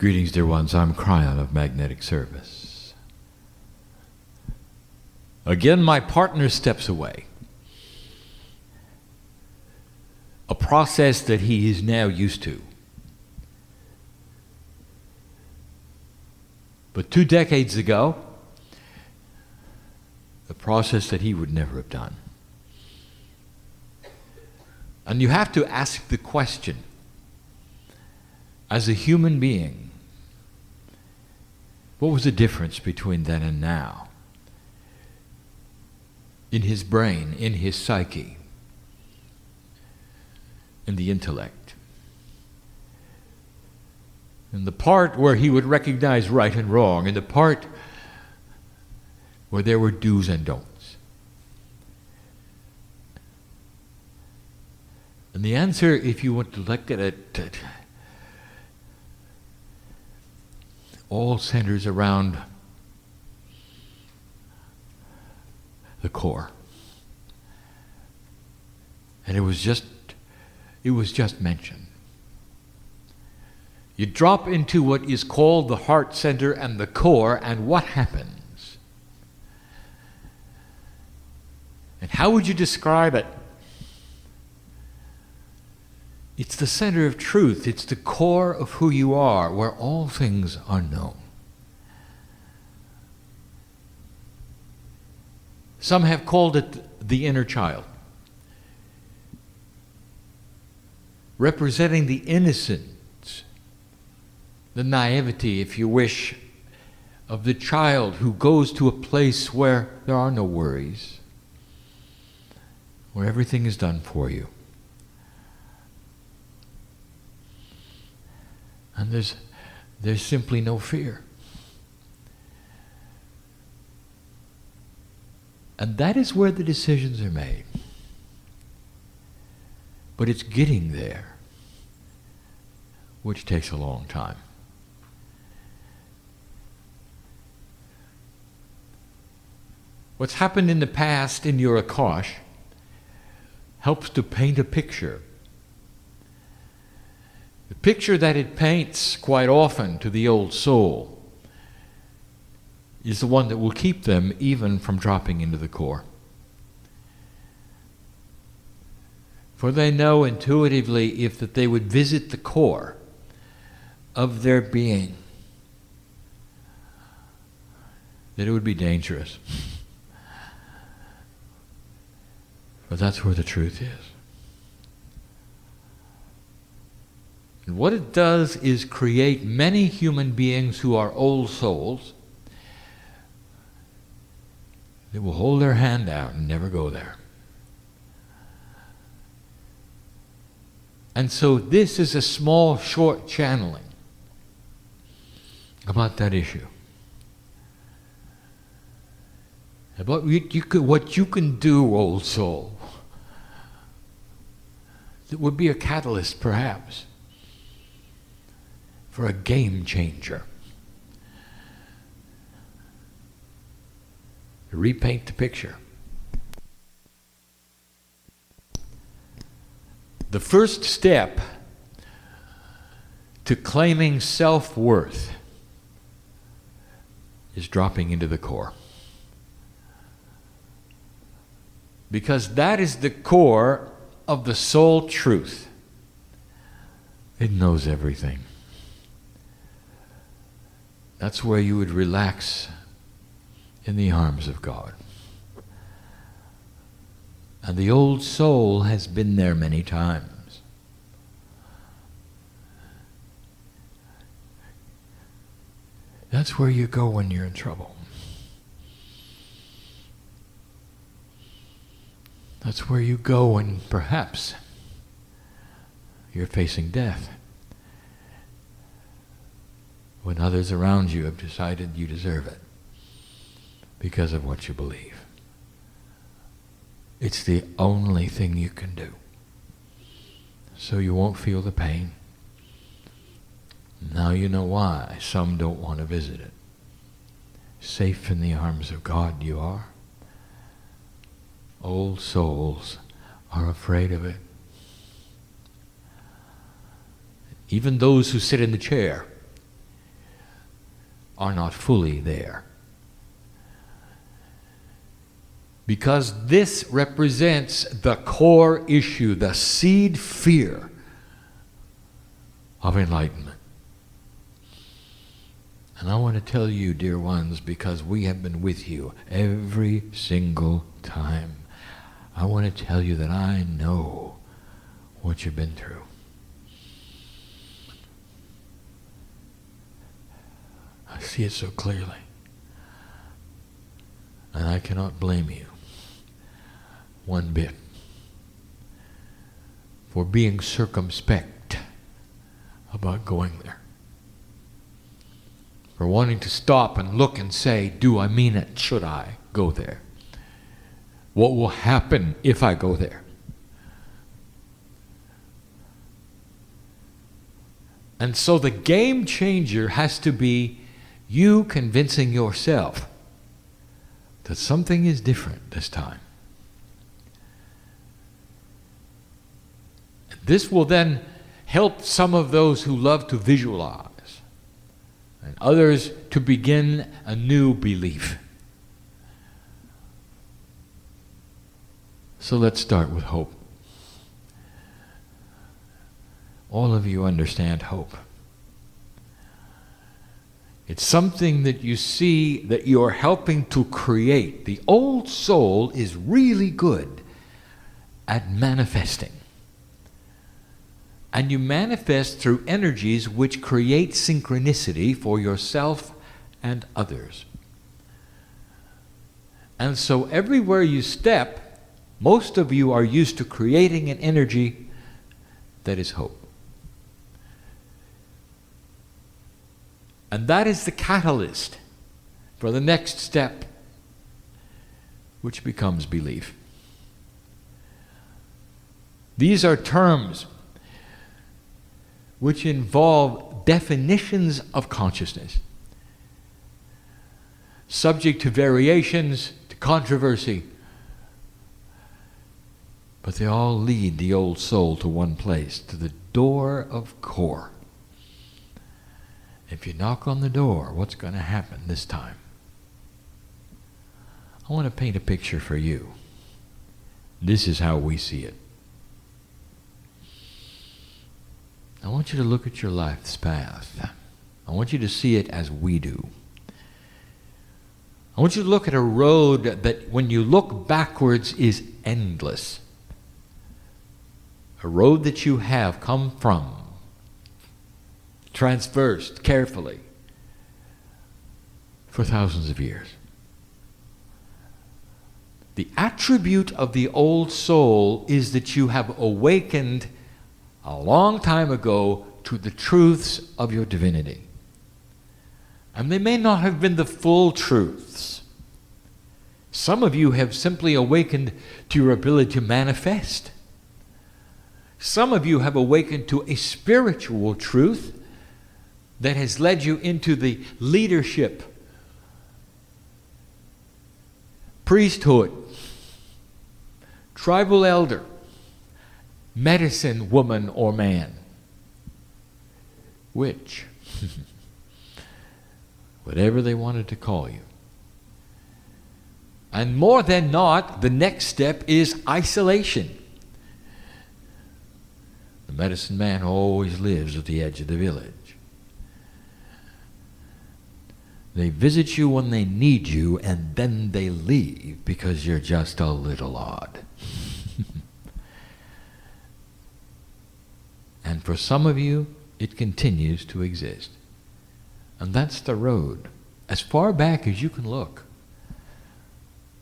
Greetings, dear ones. I'm Kryon of Magnetic Service. Again, my partner steps away. A process that he is now used to. But 2 decades ago, a process that he would never have done. And you have to ask the question, as a human being, what was the difference between then and now? In his brain, in his psyche, in the intellect. In the part where he would recognize right and wrong, in the part where there were do's and don'ts. And the answer, if you want to look at it, all centers around the core. And it was just mentioned. You drop into what is called the heart center and the core, and what happens? And how would you describe it? It's the center of truth. It's the core of who you are, where all things are known. Some have called it the inner child, representing the innocence, the naivety, if you wish, of the child who goes to a place where there are no worries, where everything is done for you. And there's simply no fear. And that is where the decisions are made. But it's getting there, which takes a long time. What's happened in the past in your Akash helps to paint a picture. The picture that it paints quite often to the old soul is the one that will keep them even from dropping into the core. For they know intuitively if that they would visit the core of their being, that it would be dangerous. But that's where the truth is. And what it does is create many human beings who are old souls that will hold their hand out and never go there. And so this is a small, short channeling about that issue. About what you can do, old soul, that would be a catalyst, perhaps, for a game changer. Repaint the picture. The first step to claiming self-worth is dropping into the core. Because that is the core of the soul truth. It knows everything. That's where you would relax in the arms of God. And the old soul has been there many times. That's where you go when you're in trouble. That's where you go when perhaps you're facing death. When others around you have decided you deserve it because of what you believe. It's the only thing you can do. So you won't feel the pain. Now you know why some don't want to visit it. Safe in the arms of God you are. Old souls are afraid of it. Even those who sit in the chair are not fully there. Because this represents the core issue, the seed fear of enlightenment. And I want to tell you, dear ones, because we have been with you every single time, I want to tell you that I know what you've been through. I see it so clearly. And I cannot blame you one bit for being circumspect about going there. For wanting to stop and look and say, do I mean it? Should I go there? What will happen if I go there? And so the game changer has to be you convincing yourself that something is different this time. This will then help some of those who love to visualize and others to begin a new belief. So let's start with hope. All of you understand hope. It's something that you see that you're helping to create. The old soul is really good at manifesting. And you manifest through energies which create synchronicity for yourself and others. And so everywhere you step, most of you are used to creating an energy that is hope. And that is the catalyst for the next step, which becomes belief. These are terms which involve definitions of consciousness, subject to variations, to controversy, but they all lead the old soul to one place, to the door of core. If you knock on the door, what's going to happen this time? I want to paint a picture for you. This is how we see it. I want you to look at your life's path. I want you to see it as we do. I want you to look at a road that when you look backwards is endless. A road that you have come from, traversed carefully for thousands of years. The attribute of the old soul is that you have awakened a long time ago to the truths of your divinity. And they may not have been the full truths. Some of you have simply awakened to your ability to manifest. Some of you have awakened to a spiritual truth that has led you into the leadership, priesthood, tribal elder, medicine woman or man. Which? Whatever they wanted to call you. And more than not, the next step is isolation. The medicine man always lives at the edge of the village. They visit you when they need you, and then they leave because you're just a little odd. And for some of you, it continues to exist. And that's the road, as far back as you can look.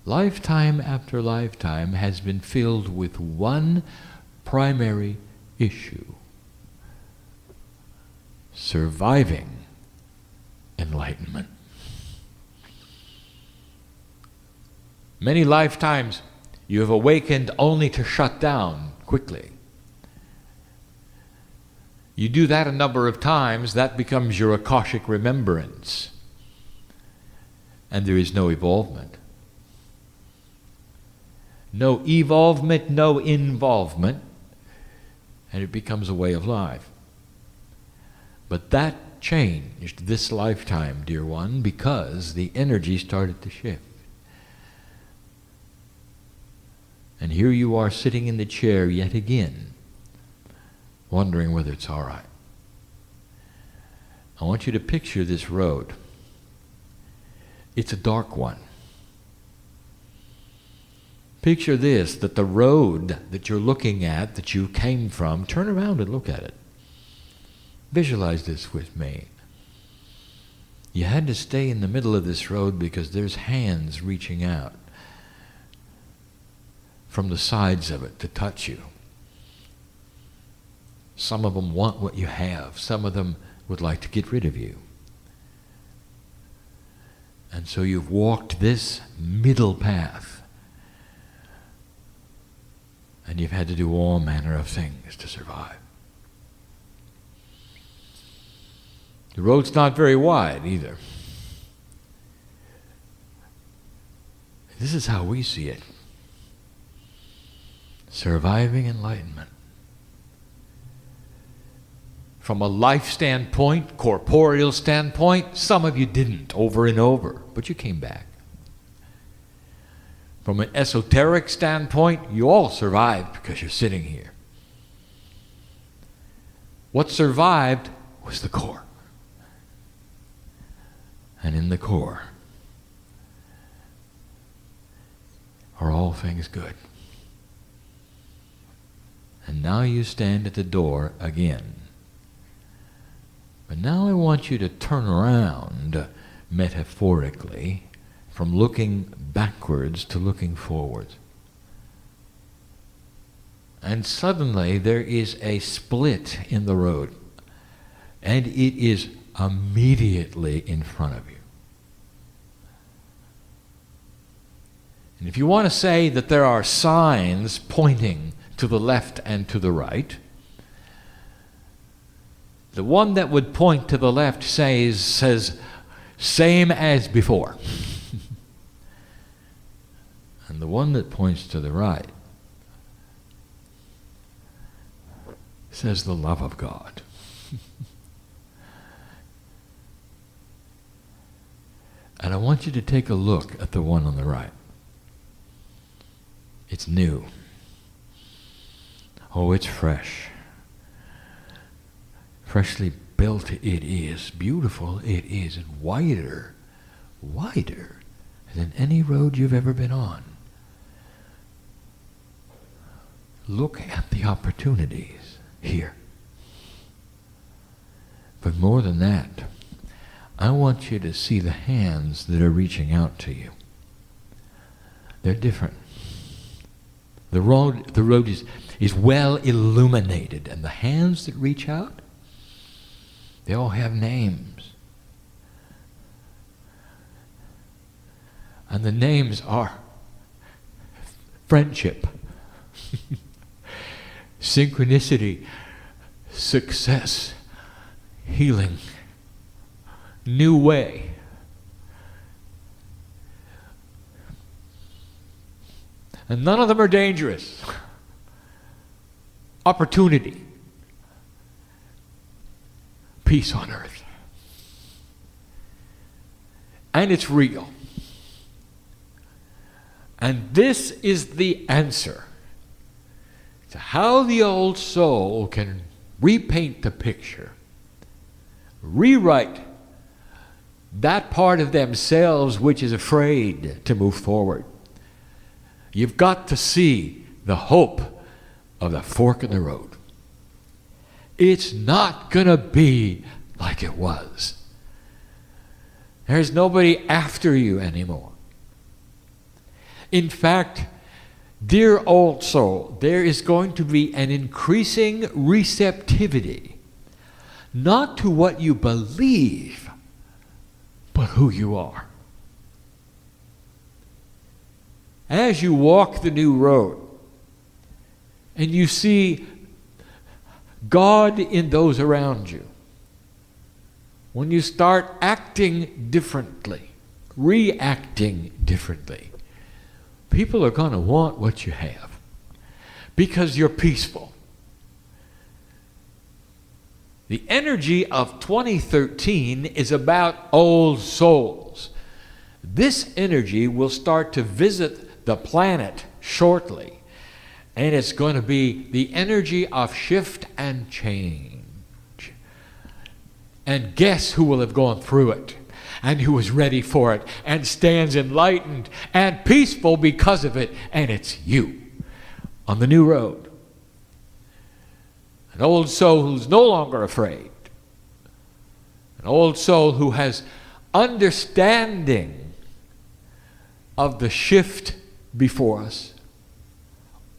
Lifetime after lifetime has been filled with one primary issue: surviving enlightenment. Many lifetimes you have awakened only to shut down quickly. You do that a number of times, that becomes your Akashic remembrance. And there is no evolvement. No evolvement, no involvement, and it becomes a way of life. But that changed this lifetime, dear one, because the energy started to shift. And here you are sitting in the chair yet again, wondering whether it's all right. I want you to picture this road. It's a dark one. Picture this, that the road that you're looking at, that you came from, turn around and look at it. Visualize this with me. You had to stay in the middle of this road because there's hands reaching out from the sides of it to touch you. Some of them want what you have. Some of them would like to get rid of you. And so you've walked this middle path. And you've had to do all manner of things to survive. The road's not very wide either. This is how we see it. Surviving enlightenment. From a life standpoint, corporeal standpoint, some of you didn't over and over, but you came back. From an esoteric standpoint, you all survived because you're sitting here. What survived was the core. And in the core are all things good. And now you stand at the door again. But now I want you to turn around, metaphorically, from looking backwards to looking forwards. And suddenly there is a split in the road, and it is immediately in front of you. And if you want to say that there are signs pointing to the left and to the right, the one that would point to the left says same as before. And the one that points to the right says the love of God. And I want you to take a look at the one on the right. It's new. Oh, it's fresh. Freshly built it is. Beautiful it is. And wider than any road you've ever been on. Look at the opportunities here. But more than that, I want you to see the hands that are reaching out to you. They're different. The road is well illuminated, and the hands that reach out, they all have names. And the names are friendship, synchronicity, success, healing, new way. And none of them are dangerous. Opportunity. Peace on earth. And it's real. And this is the answer to how the old soul can repaint the picture, rewrite that part of themselves which is afraid to move forward. You've got to see the hope of the fork in the road. It's not going to be like it was. There's nobody after you anymore. In fact, dear old soul, there is going to be an increasing receptivity, not to what you believe, but who you are. As you walk the new road and you see God in those around you, when you start acting differently, reacting differently, people are going to want what you have because you're peaceful. The energy of 2013 is about old souls. This energy will start to visit the planet shortly, and it's going to be the energy of shift and change. And guess who will have gone through it, and who is ready for it, and stands enlightened and peaceful because of it, and it's you on the new road. An old soul who's no longer afraid. An old soul who has understanding of the shift before us.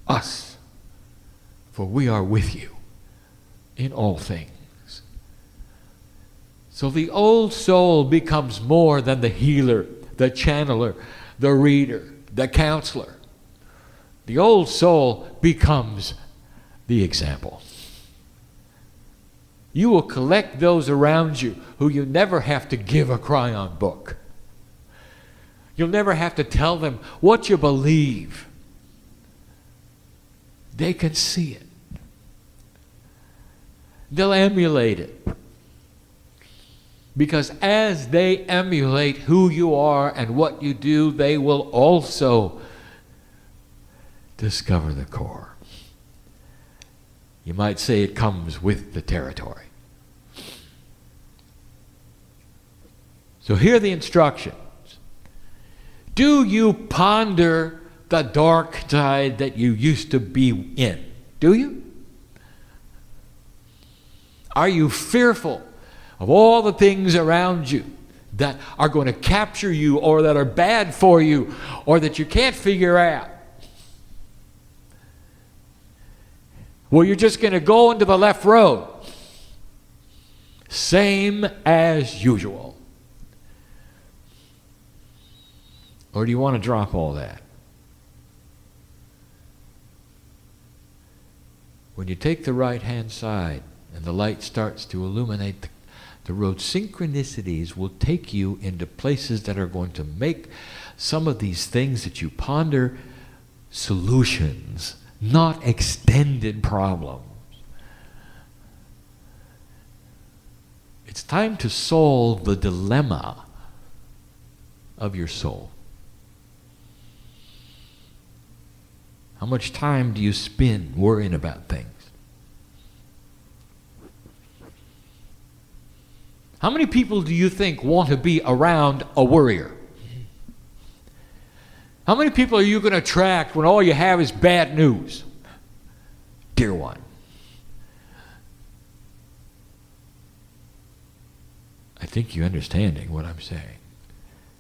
Us. For we are with you in all things. So the old soul becomes more than the healer, the channeler, the reader, the counselor. The old soul becomes the example. You will collect those around you who you never have to give a Kryon book. You'll never have to tell them what you believe. They can see it. They'll emulate it. Because as they emulate who you are and what you do, they will also discover the core. You might say it comes with the territory. So here are the instructions. Do you ponder the dark side that you used to be in? Do you? Are you fearful of all the things around you that are going to capture you, or that are bad for you, or that you can't figure out? Well, you're just going to go into the left road. Same as usual. Or do you want to drop all that? When you take the right-hand side and the light starts to illuminate the road, synchronicities will take you into places that are going to make some of these things that you ponder solutions, not extended problems. It's time to solve the dilemma of your soul. How much time do you spend worrying about things? How many people do you think want to be around a worrier? How many people are you going to attract when all you have is bad news? Dear one, I think you're understanding what I'm saying.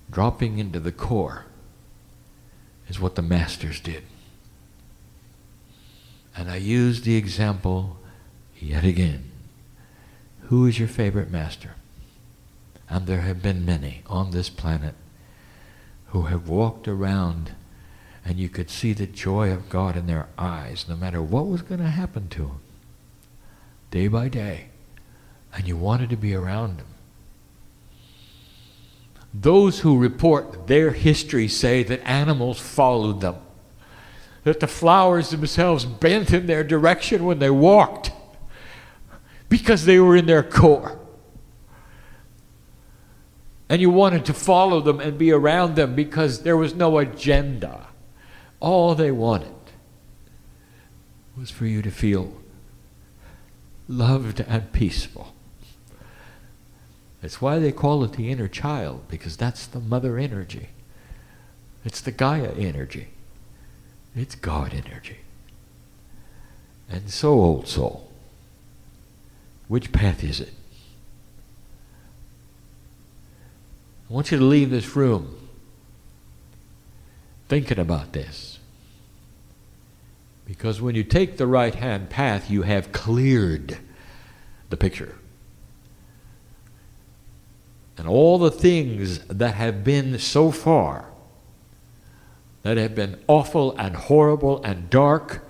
Dropping into the core is what the masters did. And I use the example yet again. Who is your favorite master? And there have been many on this planet who have walked around and you could see the joy of God in their eyes no matter what was going to happen to them, day by day. And you wanted to be around them. Those who report their history say that animals followed them, that the flowers themselves bent in their direction when they walked because they were in their core. And you wanted to follow them and be around them because there was no agenda. All they wanted was for you to feel loved and peaceful. That's why they call it the inner child, because that's the mother energy. It's the Gaia energy. It's God energy. And so, old soul, which path is it? I want you to leave this room thinking about this. Because when you take the right-hand path, you have cleared the picture. And all the things that have been so far, that have been awful and horrible and dark,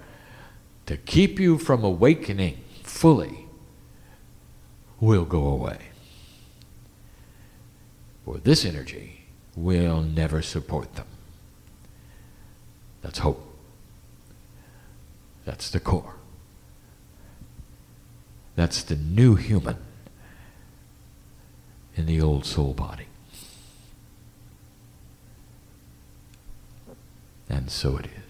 to keep you from awakening fully, will go away. For this energy will never support them. That's hope. That's the core. That's the new human in the old soul body. And so it is.